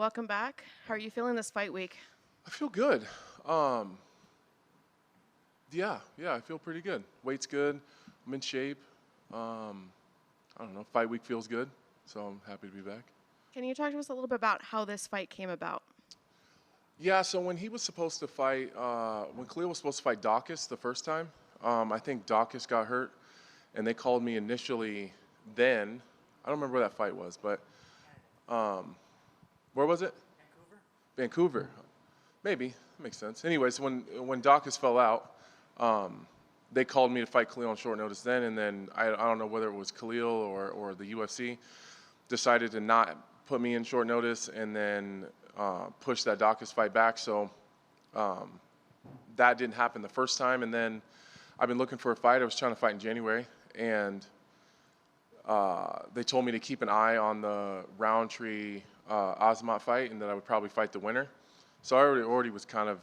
welcome back. How are you feeling this fight week? I feel good. Um, yeah, I feel pretty good. Weight's good. I'm in shape. I don't know. Fight week feels good, so I'm happy to be back. Can you talk to us a little bit about how this fight came about? Yeah, so when he was supposed to fight, when Khalil was supposed to fight Dawkins the first time, I think Dawkins got hurt, and they called me initially then. I don't remember where that fight was, but where was it? Vancouver. Maybe. That makes sense. Anyways, when Dawkins fell out, they called me to fight Khalil on short notice then, and then I don't know whether it was Khalil or the UFC decided to not put me in short notice and then push that Dawkins fight back. So that didn't happen the first time, and then I've been looking for a fight. I was trying to fight in January, and they told me to keep an eye on the Rountree Osmont fight, and that I would probably fight the winner. So I already was kind of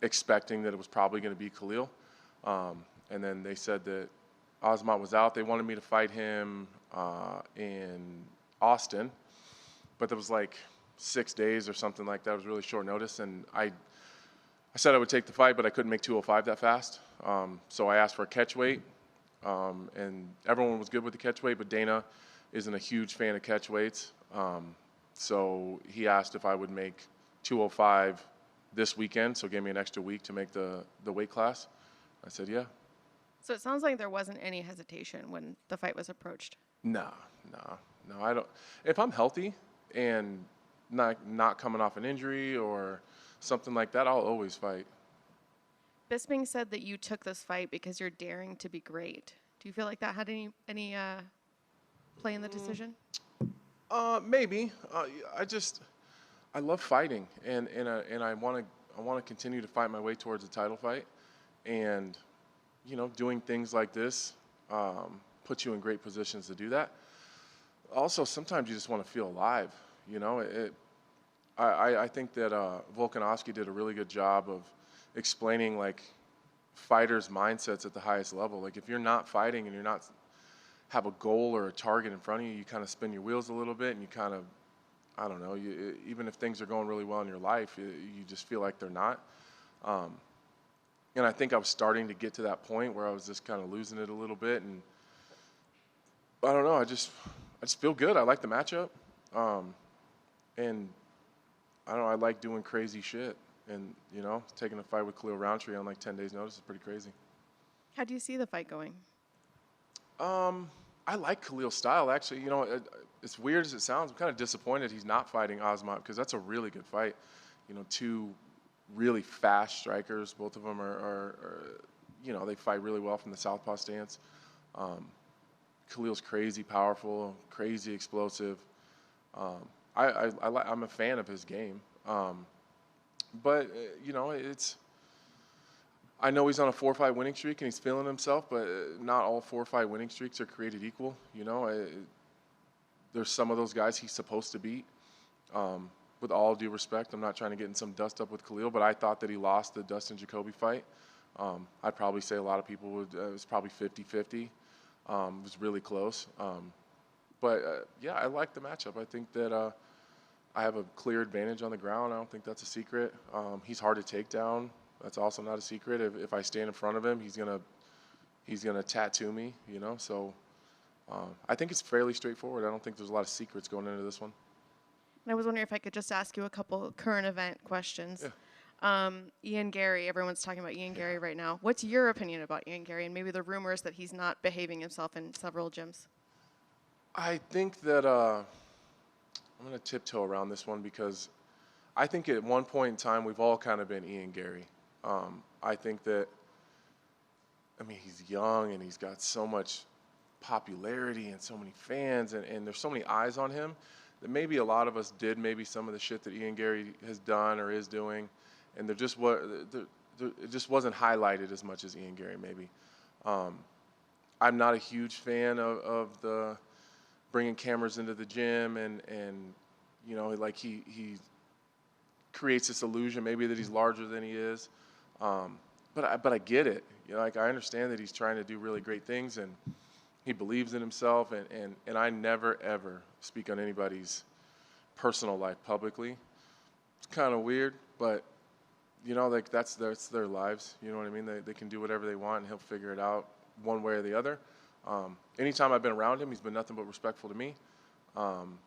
expecting that it was probably going to be Khalil. And then they said that Osmont was out. They wanted me to fight him in Austin, but there was like 6 days or something like that. It was really short notice, and I said I would take the fight, but I couldn't make 205 that fast. So I asked for a catch weight, and everyone was good with the catch weight, but Dana isn't a huge fan of catch weights. So he asked if I would make 205 this weekend, so gave me an extra week to make the weight class. I said, yeah. So it sounds like there wasn't any hesitation when the fight was approached. No, I don't. If I'm healthy and not coming off an injury or something like that, I'll always fight. Bisping said that you took this fight because you're daring to be great. Do you feel like that had any play in the decision? Maybe. I love fighting, and I want to continue to fight my way towards a title fight, and doing things like this puts you in great positions to do that. Also, sometimes you just want to feel alive. I think that Volkanovski did a really good job of explaining like fighters' mindsets at the highest level. Like if you're not fighting and you're not have a goal or a target in front of you, you kind of spin your wheels a little bit, and you kind of, I don't know, even if things are going really well in your life, you just feel like they're not. And I think I was starting to get to that point where I was just kind of losing it a little bit, and I don't know, I just feel good. I like the matchup, and I don't know, I like doing crazy shit, and taking a fight with Khalil Rountree on like 10 days' notice is pretty crazy. How do you see the fight going? I like Khalil's style, actually. As weird as it sounds, I'm kind of disappointed he's not fighting Osmont because that's a really good fight. Two really fast strikers. Both of them are they fight really well from the southpaw stance. Khalil's crazy powerful, crazy explosive. I'm a fan of his game. But I know he's on a 4-fight winning streak and he's feeling himself, but not all 4-fight winning streaks are created equal. There's some of those guys he's supposed to beat. With all due respect, I'm not trying to get in some dust up with Khalil, but I thought that he lost the Dustin Jacoby fight. I'd probably say a lot of people would. It was probably 50-50. It was really close. Yeah, I like the matchup. I think that I have a clear advantage on the ground. I don't think that's a secret. He's hard to take down. That's also not a secret. If I stand in front of him, he's gonna tattoo me. So I think it's fairly straightforward. I don't think there's a lot of secrets going into this one. And I was wondering if I could just ask you a couple current event questions. Yeah. Ian Gary, everyone's talking about Ian Gary right now. What's your opinion about Ian Gary and maybe the rumors that he's not behaving himself in several gyms? I think that I'm gonna tiptoe around this one because I think at one point in time we've all kind of been Ian Gary. I think that, he's young and he's got so much popularity and so many fans and there's so many eyes on him that maybe a lot of us did maybe some of the shit that Ian Gary has done or is doing, and it just wasn't highlighted as much as Ian Gary maybe. I'm not a huge fan of the bringing cameras into the gym and like he creates this illusion maybe that he's larger than he is. But I get it. Like I understand that he's trying to do really great things and he believes in himself. And I never ever speak on anybody's personal life publicly. It's kind of weird, but you know, like that's their lives. You know what I mean? They can do whatever they want, and he'll figure it out one way or the other. Anytime I've been around him, he's been nothing but respectful to me. Um,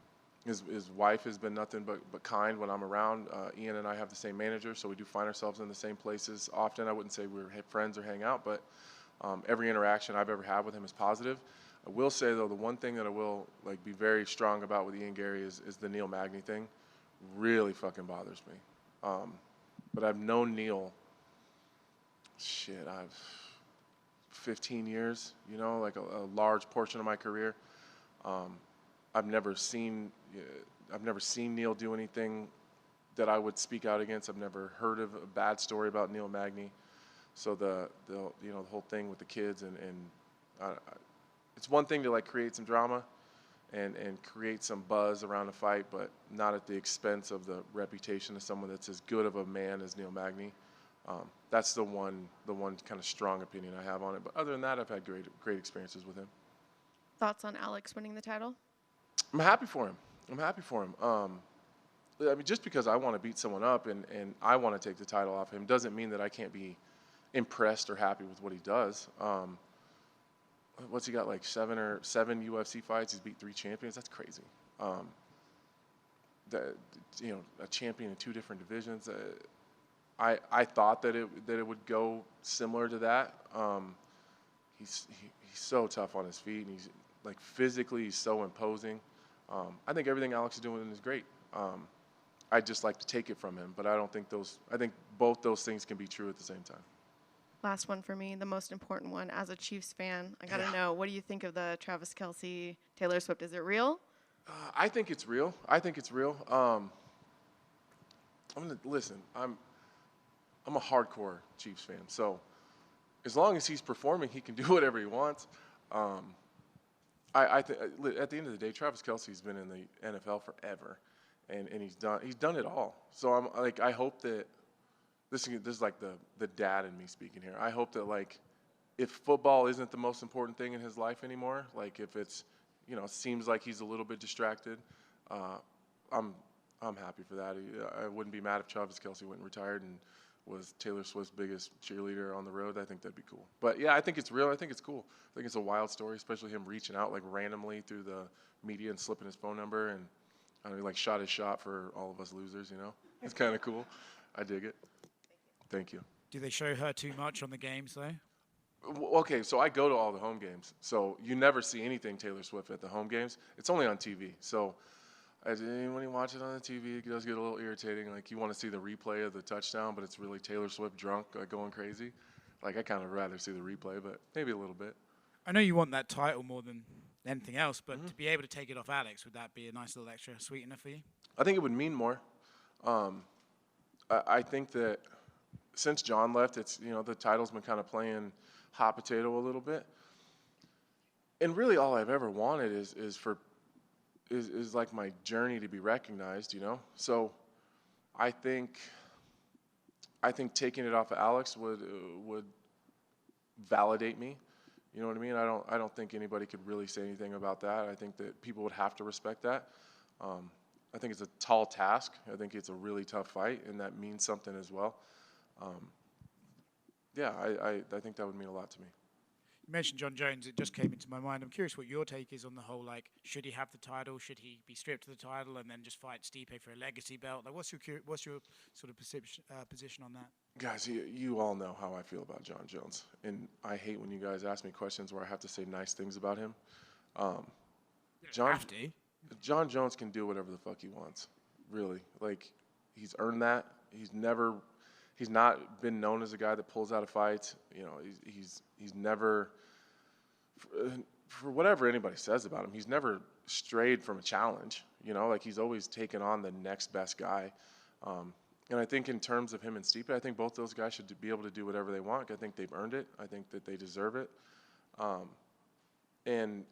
his wife has been nothing but kind when I'm around. Ian and I have the same manager, so we do find ourselves in the same places often. I wouldn't say we're friends or hang out, but every interaction I've ever had with him is positive. I will say though, the one thing that I will like be very strong about with Ian Gary is the Neil Magny thing. Really fucking bothers me. But I've known Neil. I've 15 years. You know, like a large portion of my career. I've never seen Neil do anything that I would speak out against. I've never heard of a bad story about Neil Magny. So the whole thing with the kids and it's one thing to like create some drama and create some buzz around a fight, but not at the expense of the reputation of someone that's as good of a man as Neil Magny. That's the one kind of strong opinion I have on it. But other than that, I've had great experiences with him. Thoughts on Alex winning the title? I'm happy for him. I mean, just because I want to beat someone up and I want to take the title off him doesn't mean that I can't be impressed or happy with what he does. What's he got, like seven UFC fights? He's beat 3 champions. That's crazy. A champion in 2 different divisions. I thought that it would go similar to that. He's so tough on his feet, and he's like physically he's so imposing. I think everything Alex is doing is great. I'd just like to take it from him, but I think both those things can be true at the same time. Last one for me, the most important one. As a Chiefs fan, I got to know, what do you think of the Travis Kelce, Taylor Swift? Is it real? I think it's real. Listen, I'm a hardcore Chiefs fan, so as long as he's performing, he can do whatever he wants. At the end of the day, Travis Kelce's been in the NFL forever, and he's done it all. So I hope that this is like the dad in me speaking here. I hope that like if football isn't the most important thing in his life anymore, like if it's seems like he's a little bit distracted, I'm happy for that. I wouldn't be mad if Travis Kelce went and retired and was Taylor Swift's biggest cheerleader on the road. I think that'd be cool. But yeah, I think it's real. I think it's cool. I think it's a wild story, especially him reaching out like randomly through the media and slipping his phone number, and he like shot his shot for all of us losers. It's kind of cool. I dig it. Thank you. Do they show her too much on the games though? Okay, so I go to all the home games. So you never see anything Taylor Swift at the home games. It's only on TV. So when you watch it on the TV, it does get a little irritating. Like you want to see the replay of the touchdown, but it's really Taylor Swift drunk, going crazy. Like I kind of rather see the replay, but maybe a little bit. I know you want that title more than anything else, but to be able to take it off Alex, would that be a nice little extra sweetener for you? I think it would mean more. I think that since John left, it's the title's been kind of playing hot potato a little bit. And really, all I've ever wanted is like my journey to be recognized, So I think taking it off of Alex would validate me. You know what I mean? I don't think anybody could really say anything about that. I think that people would have to respect that. I think it's a tall task. I think it's a really tough fight, and that means something as well. I think that would mean a lot to me. You mentioned John Jones. It just came into my mind. I'm curious what your take is on the whole, like, should he have the title? Should he be stripped of the title and then just fight Stipe for a legacy belt? Like, what's your sort of position on that? Guys, you all know how I feel about John Jones, and I hate when you guys ask me questions where I have to say nice things about him. John Jones can do whatever the fuck he wants, really. Like, he's earned that. He's not been known as a guy that pulls out of fights. He's never, for whatever anybody says about him, he's never strayed from a challenge. Like he's always taken on the next best guy. And I think in terms of him and Stipe, I think both those guys should be able to do whatever they want. I think they've earned it. I think that they deserve it. And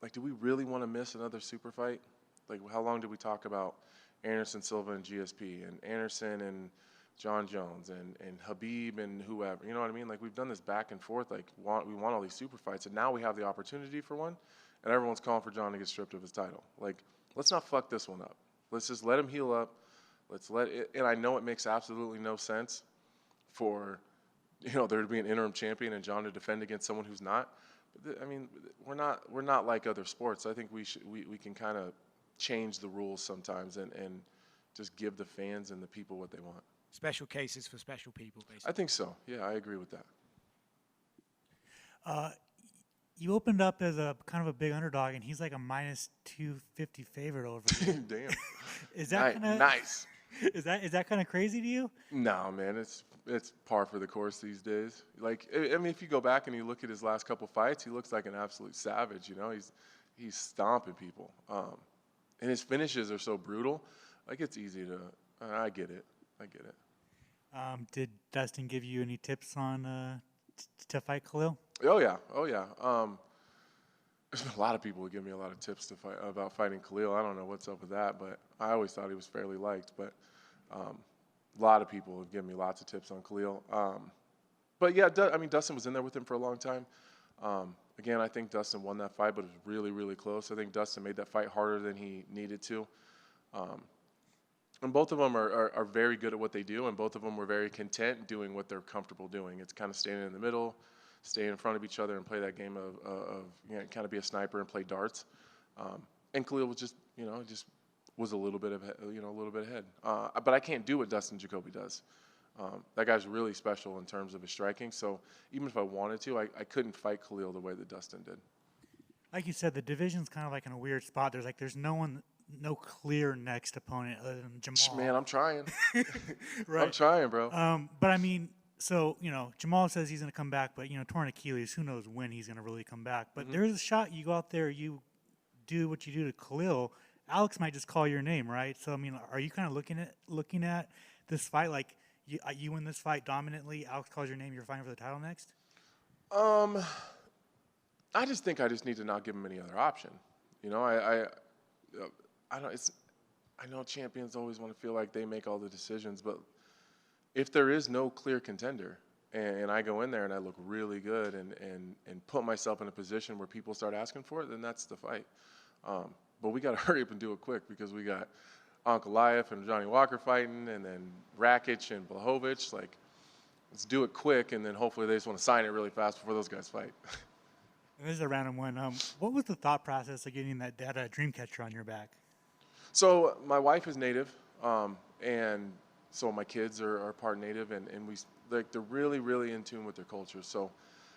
like, do we really want to miss another super fight? Like, how long did we talk about Anderson Silva and GSP and Anderson and John Jones and Habib and whoever, you know what I mean? Like, we've done this back and forth. Like, we want all these super fights, and now we have the opportunity for one, and everyone's calling for John to get stripped of his title. Like, let's not fuck this one up. Let's just let him heal up. Let's let it. And I know it makes absolutely no sense for, there to be an interim champion and John to defend against someone who's not. But I mean, we're not like other sports. I think we can kind of change the rules sometimes and just give the fans and the people what they want. Special cases for special people, basically. I think so. Yeah, I agree with that. You opened up as a kind of a big underdog, and he's like a -250 favorite over you. Damn. Is that kind of nice? Is that kind of crazy to you? No, man, it's par for the course these days. Like, I mean, if you go back and you look at his last couple fights, he looks like an absolute savage. He's stomping people, and his finishes are so brutal. Like, it's easy to. I get it. Did Dustin give you any tips on to fight Khalil? Oh yeah. There's been a lot of people who give me a lot of tips about fighting Khalil. I don't know what's up with that, but I always thought he was fairly liked. But a lot of people have given me lots of tips on Khalil. But yeah, Dustin was in there with him for a long time. Again, I think Dustin won that fight, but it was really, really close. I think Dustin made that fight harder than he needed to. And both of them are very good at what they do, and both of them were very content doing what they're comfortable doing. It's kind of standing in the middle, stay in front of each other, and play that game of kind of be a sniper and play darts. And Khalil was just was a little bit ahead. But I can't do what Dustin Jacoby does. That guy's really special in terms of his striking. So even if I wanted to, I couldn't fight Khalil the way that Dustin did. Like you said, the division's kind of like in a weird spot. There's no clear next opponent other than Jamal. Man, I'm trying. Right. I'm trying, bro. But I mean, so Jamal says he's going to come back, but torn Achilles, who knows when he's going to really come back. But there's a shot you go out there, you do what you do to Khalil. Alex might just call your name, right? So I mean, are you kind of looking at this fight like you win this fight dominantly? Alex calls your name, you're fighting for the title next. I just think I just need to not give him any other option. I know champions always want to feel like they make all the decisions, but if there is no clear contender and I go in there and I look really good and put myself in a position where people start asking for it, then that's the fight. But we got to hurry up and do it quick because we got Ankalaev and Johnny Walker fighting and then Rakic and Blachowicz. Like, let's do it quick, and then hopefully they just want to sign it really fast before those guys fight. And this is a random one. What was the thought process of getting that dream catcher on your back? So my wife is Native, and so my kids are part Native, and they're really, really in tune with their culture. So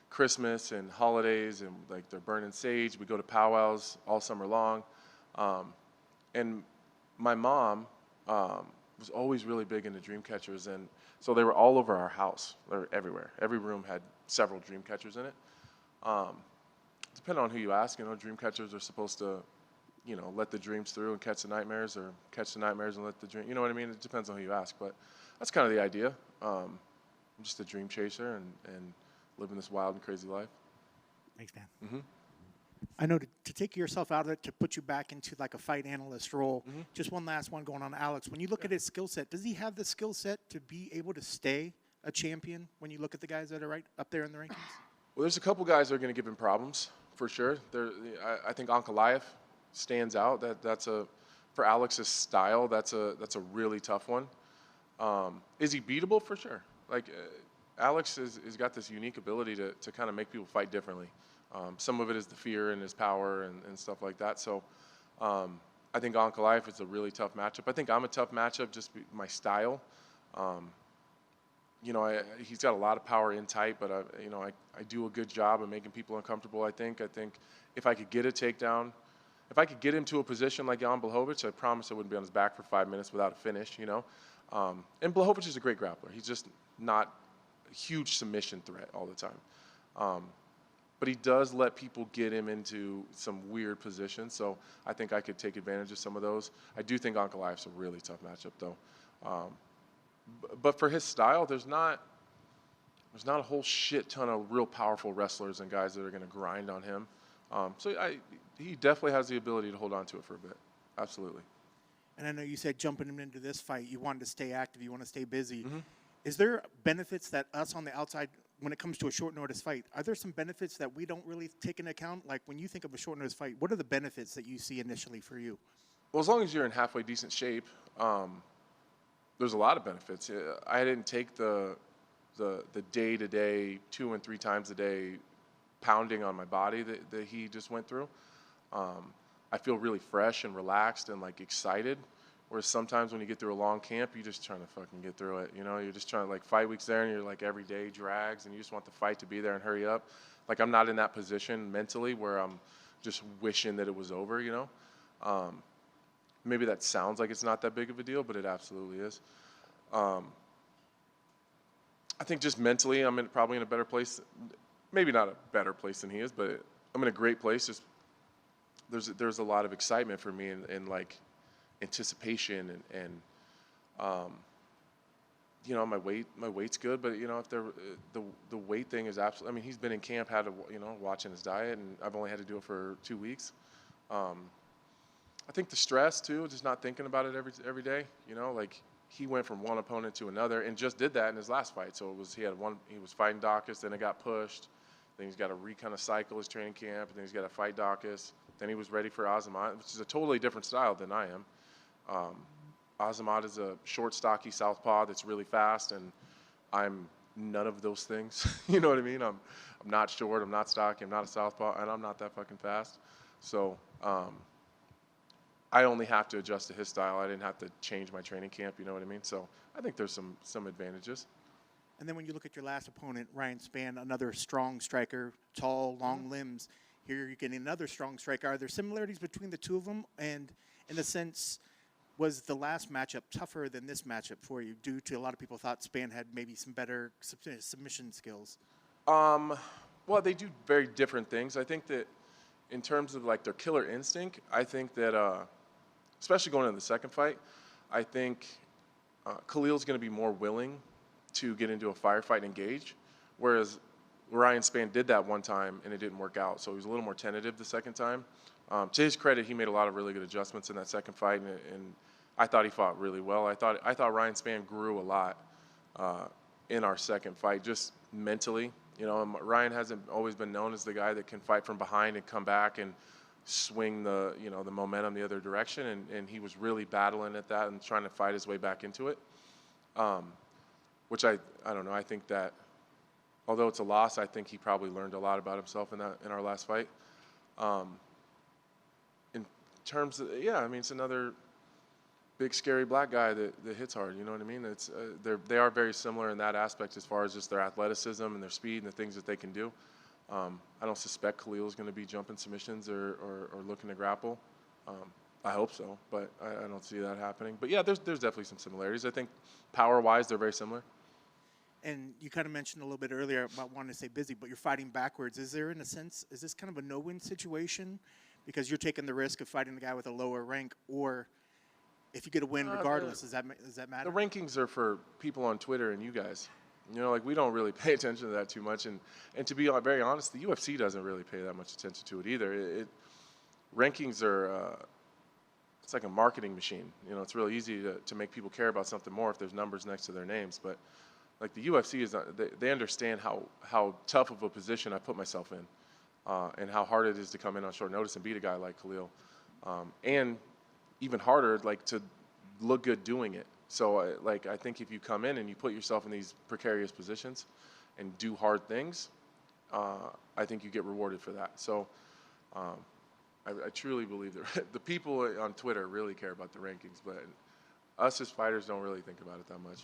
Christmas and holidays, and like they're burning sage. We go to powwows all summer long, and my mom was always really big into dream catchers, and so they were all over our house. They were everywhere. Every room had several dream catchers in it. Depending on who you ask, dream catchers are supposed to let the dreams through and catch the nightmares, or catch the nightmares and let the dream. You know what I mean? It depends on who you ask, but that's kind of the idea. I'm just a dream chaser and living this wild and crazy life. Thanks, man. Mm-hmm. I know to take yourself out of it, to put you back into like a fight analyst role. Mm-hmm. Just one last one going on, Alex. When you look at his skill set, does he have the skill set to be able to stay a champion when you look at the guys that are right up there in the rankings? Well, there's a couple guys that are going to give him problems for sure. I think Ankalaev stands out. For Alex's style, that's a really tough one. Is he beatable? For sure. Like Alex has got this unique ability to kind of make people fight differently. Some of it is the fear and his power and stuff like that. So I think Ankalaev is a really tough matchup. I think I'm a tough matchup, just my style. He's got a lot of power in tight, but I do a good job of making people uncomfortable. I think if I could get a takedown, if I could get him to a position like Jan Blachowicz, I promise I wouldn't be on his back for 5 minutes without a finish. And Blachowicz is a great grappler. He's just not a huge submission threat all the time. But he does let people get him into some weird positions, so I think I could take advantage of some of those. I do think Ankalaev's a really tough matchup, though. But for his style, there's not a whole shit ton of real powerful wrestlers and guys that are going to grind on him. He definitely has the ability to hold on to it for a bit. Absolutely. And I know you said jumping him into this fight, you wanted to stay active, you want to stay busy. Mm-hmm. Is there benefits that us on the outside, when it comes to a short notice fight, are there some benefits that we don't really take into account? Like when you think of a short notice fight, what are the benefits that you see initially for you? Well, as long as you're in halfway decent shape, there's a lot of benefits. I didn't take the day-to-day 2 and 3 times a day pounding on my body that he just went through. I feel really fresh and relaxed and like excited. Whereas sometimes when you get through a long camp, you're just trying to fucking get through it. You know, you're just trying to, like, fight weeks there, and you're like every day drags, and you just want the fight to be there and hurry up. Like, I'm not in that position mentally where I'm just wishing that it was over, you know. Maybe that sounds like it's not that big of a deal, but it absolutely is. I think just mentally, I'm probably in a better place. Maybe not a better place than he is, but I'm in a great place. Just there's a lot of excitement for me and like anticipation and you know, my weight's good, but you know, if the weight thing is absolutely. I mean, he's been in camp, had to, you know, watching his diet, and I've only had to do it for 2 weeks. I think the stress too, just not thinking about it every day. You know, like he went from one opponent to another and just did that in his last fight. So he was fighting Dawkins, then it got pushed. Then he's got to kind of cycle his training camp, and then he's got to fight Dawkins. Then he was ready for Azamat, which is a totally different style than I am. Azamat is a short, stocky southpaw that's really fast, and I'm none of those things. You know what I mean? I'm not short, I'm not stocky, I'm not a southpaw, and I'm not that fucking fast. So I only have to adjust to his style. I didn't have to change my training camp. You know what I mean? So I think there's some advantages. And then when you look at your last opponent, Ryan Spann, another strong striker, tall, long limbs. Here you're getting another strong striker. Are there similarities between the two of them? And in a sense, was the last matchup tougher than this matchup for you due to a lot of people thought Spann had maybe some better submission skills? Well, they do very different things. I think that in terms of like their killer instinct, I think that especially going into the second fight, I think Khalil's going to be more willing to get into a firefight and engage, whereas Ryan Spann did that one time and it didn't work out, so he was a little more tentative the second time. To his credit, he made a lot of really good adjustments in that second fight, and I thought he fought really well. I thought Ryan Spann grew a lot in our second fight, just mentally. You know, Ryan hasn't always been known as the guy that can fight from behind and come back and swing the momentum the other direction, and he was really battling at that and trying to fight his way back into it. Which I don't know. I think that although it's a loss, I think he probably learned a lot about himself in our last fight. In terms of, yeah, I mean, it's another big scary black guy that hits hard. You know what I mean? It's they are very similar in that aspect as far as just their athleticism and their speed and the things that they can do. I don't suspect Khalil is going to be jumping submissions or looking to grapple. I hope so, but I don't see that happening. But yeah, there's definitely some similarities. I think power-wise, they're very similar. And you kind of mentioned a little bit earlier about wanting to stay busy, but you're fighting backwards. Is there, in a sense, is this kind of a no-win situation because you're taking the risk of fighting the guy with a lower rank, or if you get a win regardless, does that matter? The rankings are for people on Twitter and you guys. You know, like we don't really pay attention to that too much, and to be very honest, the UFC doesn't really pay that much attention to it either. Rankings are it's like a marketing machine. You know, it's really easy to make people care about something more if there's numbers next to their names, but like the UFC is, they understand how tough of a position I put myself in, and how hard it is to come in on short notice and beat a guy like Khalil, and even harder, like to look good doing it. So I think if you come in and you put yourself in these precarious positions and do hard things, I think you get rewarded for that. So I truly believe that the people on Twitter really care about the rankings, but us as fighters don't really think about it that much.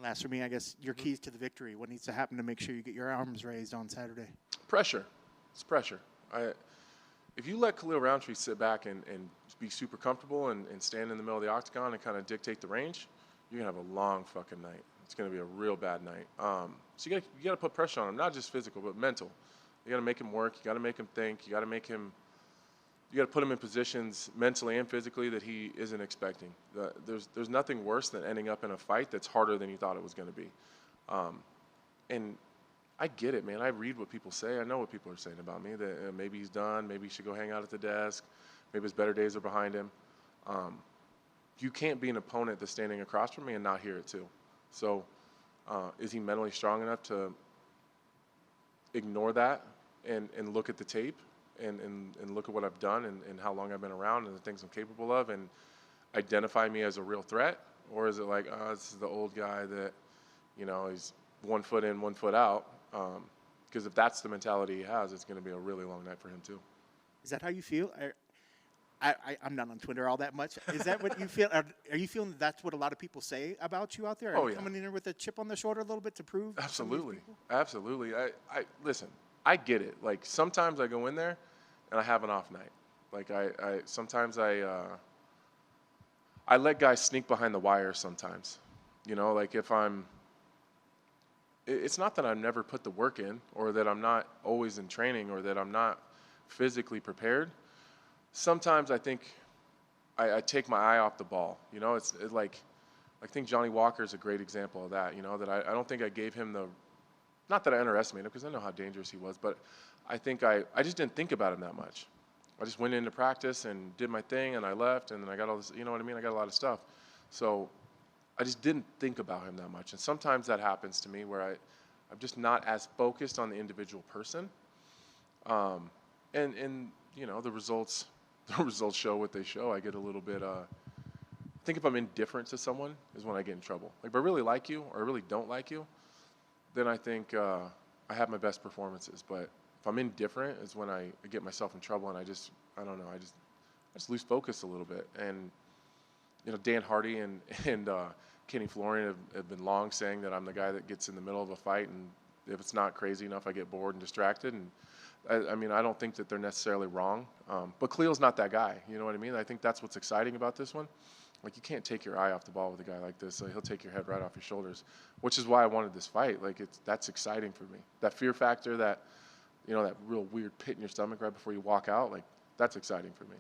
Last for me, I guess, your keys to the victory. What needs to happen to make sure you get your arms raised on Saturday? Pressure. It's pressure. If you let Khalil Rountree sit back and be super comfortable and stand in the middle of the octagon and kind of dictate the range, you're going to have a long fucking night. It's going to be a real bad night. So you got to put pressure on him, not just physical, but mental. You got to make him work. You got to make him think. You got to put him in positions mentally and physically that he isn't expecting. There's nothing worse than ending up in a fight that's harder than you thought it was going to be. And I get it, man. I read what people say. I know what people are saying about me, that maybe he's done, maybe he should go hang out at the desk, maybe his better days are behind him. You can't be an opponent that's standing across from me and not hear it too. So is he mentally strong enough to ignore that and look at the tape and look at what I've done and how long I've been around and the things I'm capable of and identify me as a real threat? or is it like, oh, this is the old guy that, you know, he's 1 foot in, 1 foot out? Because if that's the mentality he has, it's going to be a really long night for him too. Is that how you feel? I'm not on Twitter all that much. Is that what you feel? Are you feeling that's what a lot of people say about you out there? Are Oh, you yeah. coming in there with a chip on the shoulder a little bit to prove? some of these Absolutely, people? absolutely. I listen. I get it. Like sometimes I go in there, and I have an off night. Like sometimes I let guys sneak behind the wire sometimes. You know, like if it's not that I've never put the work in or that I'm not always in training or that I'm not physically prepared. Sometimes I think I take my eye off the ball. You know, it's like I think Johnny Walker is a great example of that. You know, that I don't think I gave him not that I underestimated him because I know how dangerous he was, but I think I just didn't think about him that much. I just went into practice and did my thing and I left and then I got all this, you know what I mean? I got a lot of stuff. So I just didn't think about him that much. And sometimes that happens to me where I'm just not as focused on the individual person. And you know, the results show what they show. I get a little bit, I think if I'm indifferent to someone is when I get in trouble. Like if I really like you or I really don't like you, then I think I have my best performances. But if I'm indifferent is when I get myself in trouble and I don't know, I just lose focus a little bit. And, you know, Dan Hardy and Kenny Florian have been long saying that I'm the guy that gets in the middle of a fight, and if it's not crazy enough, I get bored and distracted. And I mean, I don't think that they're necessarily wrong. But Khalil's not that guy. You know what I mean? I think that's what's exciting about this one. Like, you can't take your eye off the ball with a guy like this. He'll take your head right off your shoulders, which is why I wanted this fight. Like, that's exciting for me. That fear factor, that, you know, that real weird pit in your stomach right before you walk out, like, that's exciting for me.